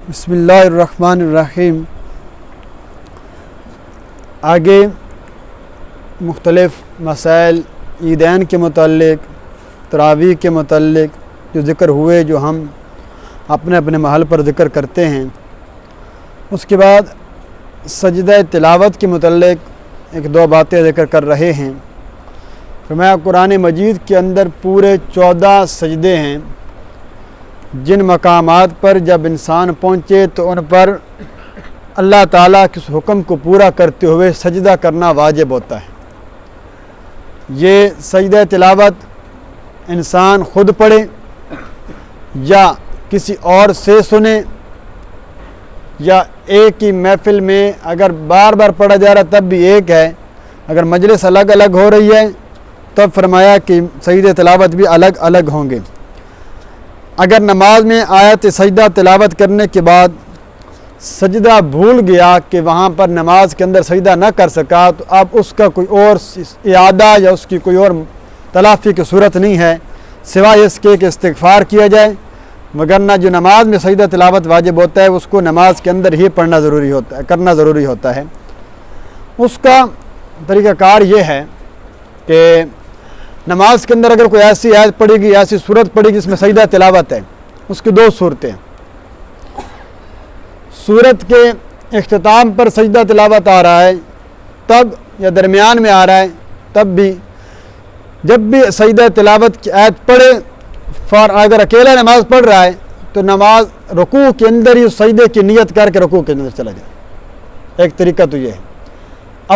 بسم اللہ الرحمن الرحیم۔ آگے مختلف مسائل عیدین کے متعلق، تراویح کے متعلق جو ذکر ہوئے، جو ہم اپنے اپنے محل پر ذکر کرتے ہیں، اس کے بعد سجدہ تلاوت کے متعلق ایک دو باتیں ذکر کر رہے ہیں۔ فرمایا قرآن مجید کے اندر پورے 14 سجدے ہیں، جن مقامات پر جب انسان پہنچے تو ان پر اللہ تعالیٰ کے اس حکم کو پورا کرتے ہوئے سجدہ کرنا واجب ہوتا ہے۔ یہ سجدہ تلاوت انسان خود پڑھے یا کسی اور سے سنے، یا ایک ہی محفل میں اگر بار بار پڑھا جا رہا تب بھی ایک ہے، اگر مجلس الگ الگ ہو رہی ہے تب فرمایا کہ سجدہ تلاوت بھی الگ الگ ہوں گے۔ اگر نماز میں آیت سجدہ تلاوت کرنے کے بعد سجدہ بھول گیا کہ وہاں پر نماز کے اندر سجدہ نہ کر سکا، تو اب اس کا کوئی اور اعادہ یا اس کی کوئی اور تلافی کی صورت نہیں ہے سوائے اس کے کہ استغفار کیا جائے، وگرنہ جو نماز میں سجدہ تلاوت واجب ہوتا ہے اس کو نماز کے اندر ہی پڑھنا ضروری ہوتا ہے، کرنا ضروری ہوتا ہے۔ اس کا طریقہ کار یہ ہے کہ نماز کے اندر اگر کوئی ایسی آیت پڑھے گی، ایسی صورت پڑھے گی جس میں سجدہ تلاوت ہے، اس کی دو صورتیں، صورت کے اختتام پر سجدہ تلاوت آ رہا ہے تب، یا درمیان میں آ رہا ہے تب بھی، جب بھی سجدہ تلاوت کی آیت پڑھے، اگر اکیلا نماز پڑھ رہا ہے تو نماز رکوع کے اندر ہی سجدے کی نیت کر کے رکوع کے اندر چلا جائے۔ ایک طریقہ تو یہ ہے۔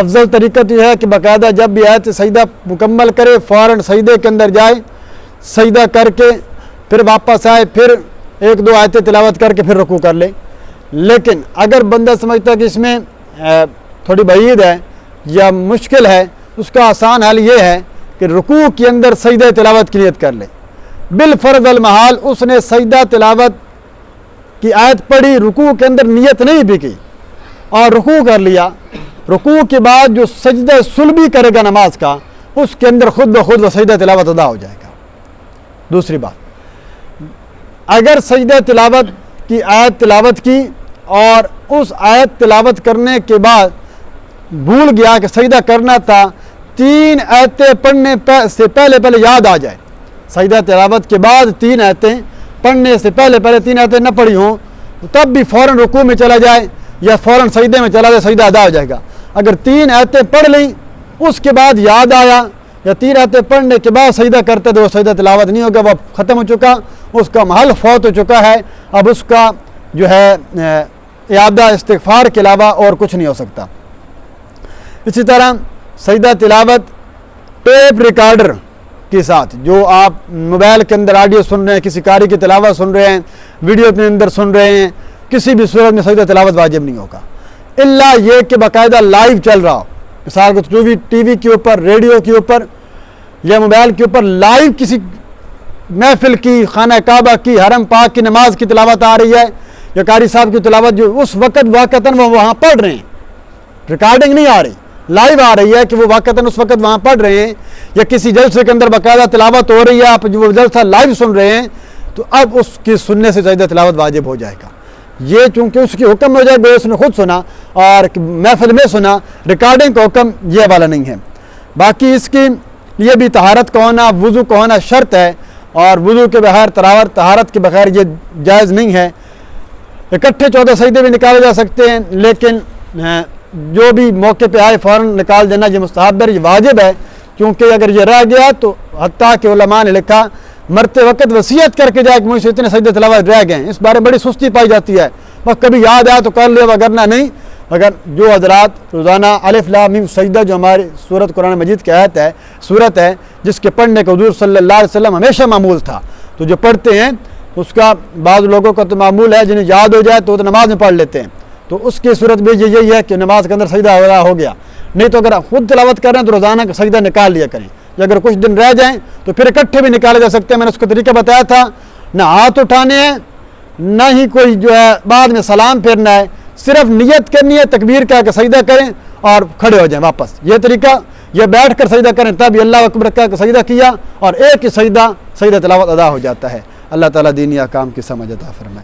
افضل طریقہ تو یہ ہے کہ باقاعدہ جب بھی آیت سجدہ مکمل کرے فوراً سجدے کے اندر جائے، سجدہ کر کے پھر واپس آئے، پھر ایک دو آیتیں تلاوت کر کے پھر رکوع کر لے۔ لیکن اگر بندہ سمجھتا ہے کہ اس میں تھوڑی بعید ہے یا مشکل ہے، اس کا آسان حل یہ ہے کہ رکوع کے اندر سجدہ تلاوت کی نیت کر لے۔ بالفرض المحال اس نے سجدہ تلاوت کی آیت پڑھی، رکوع کے اندر نیت نہیں بھی کی اور رکوع کر لیا، رکوع کے بعد جو سجدہ سلبی کرے گا نماز کا، اس کے اندر خود بخود وہ سجدہ تلاوت ادا ہو جائے گا۔ دوسری بات، اگر سجدہ تلاوت کی آیت تلاوت کی اور اس آیت تلاوت کرنے کے بعد بھول گیا کہ سجدہ کرنا تھا، 3 آیتیں پڑھنے سے پہلے یاد آ جائے، سجدہ تلاوت کے بعد 3 آیتیں پڑھنے سے پہلے 3 آیتیں نہ پڑھی ہوں، تب بھی فوراً رکوع میں چلا جائے یا فوراً سجدے میں چلا جائے، سجدہ ادا ہو جائے گا۔ اگر 3 آیتیں پڑھ لیں اس کے بعد یاد آیا، یا 3 آیتیں پڑھنے کے بعد سجدہ کرتے تو وہ سجدہ تلاوت نہیں ہوگا، وہ ختم ہو چکا، اس کا محل فوت ہو چکا ہے، اب اس کا جو ہے اعادہ استغفار کے علاوہ اور کچھ نہیں ہو سکتا۔ اسی طرح سجدہ تلاوت ٹیپ ریکارڈر کے ساتھ، جو آپ موبائل کے اندر آڈیو سن رہے ہیں، کسی قاری کی تلاوت سن رہے ہیں، ویڈیو اپنے اندر سن رہے ہیں، کسی بھی صورت میں سجدہ تلاوت واجب نہیں ہوگا، الا یہ کہ باقاعدہ لائیو چل رہا ہو، مثال کو ٹی وی کے اوپر، ریڈیو کے اوپر یا موبائل کے اوپر لائیو کسی محفل کی، خانہ کعبہ کی، حرم پاک کی نماز کی تلاوت آ رہی ہے، یا قاری صاحب کی تلاوت جو اس وقت واقعتاً وہ وہاں پڑھ رہے ہیں، ریکارڈنگ نہیں آ رہی، لائیو آ رہی ہے کہ وہ واقعتاً اس وقت وہاں پڑھ رہے ہیں، یا کسی جلسے کے اندر باقاعدہ تلاوت ہو رہی ہے، آپ جو جلسہ لائیو سن رہے ہیں، تو اب اس کی سننے سے سجدہ تلاوت واجب ہو جائے گا۔ یہ چونکہ اس کی حکم ہو جائے گا، اس نے خود سنا اور محفل میں سنا، ریکارڈنگ کا حکم یہ والا نہیں ہے۔ باقی اس کی یہ بھی طہارت کا ہونا، وضو کا ہونا شرط ہے، اور وضو کے بغیر طہارت کے بغیر یہ جائز نہیں ہے۔ اکٹھے 14 سجدے بھی نکالے جا سکتے ہیں، لیکن جو بھی موقع پہ آئے فوراً نکال دینا یہ مستحب ہے، یہ واجب ہے، کیونکہ اگر یہ رہ گیا تو حتیٰ کہ علماء نے لکھا مرتے وقت وصیت کر کے جائے کہ مجھ سے اتنے سجدہ تلاوت رہ گئے ہیں، اس بارے بڑی سستی پائی جاتی ہے، بس کبھی یاد آیا تو کر لے، وگرنہ نہیں۔ اگر جو حضرات روزانہ الف لام میم سجدہ، جو ہماری سورت قرآن مجید کی آیت ہے، سورت ہے جس کے پڑھنے کا حضور صلی اللہ علیہ وسلم ہمیشہ معمول تھا، تو جو پڑھتے ہیں اس کا بعض لوگوں کا تو معمول ہے جنہیں یاد ہو جائے تو وہ تو نماز میں پڑھ لیتے ہیں، تو اس کی صورت بھی یہی ہے کہ نماز کے اندر سجدہ ادا ہو گیا، نہیں تو اگر خود تلاوت کر رہے ہیں تو روزانہ کا سجدہ نکال لیا کریں، یا اگر کچھ دن رہ جائیں تو پھر اکٹھے بھی نکالے جا سکتے ہیں۔ میں نے اس کا طریقہ بتایا تھا، نہ ہاتھ اٹھانے ہیں، نہ ہی کوئی جو ہے بعد میں سلام پھیرنا ہے، صرف نیت کرنی ہے، تکبیر کہہ کے سجدہ کریں اور کھڑے ہو جائیں واپس، یہ طریقہ، یہ بیٹھ کر سجدہ کریں تب اللہ اکبر کہہ کے سجدہ کیا اور ایک ہی سجدہ تلاوت ادا ہو جاتا ہے۔ اللہ تعالیٰ دینی احکام کی سمجھ عطا فرمائے۔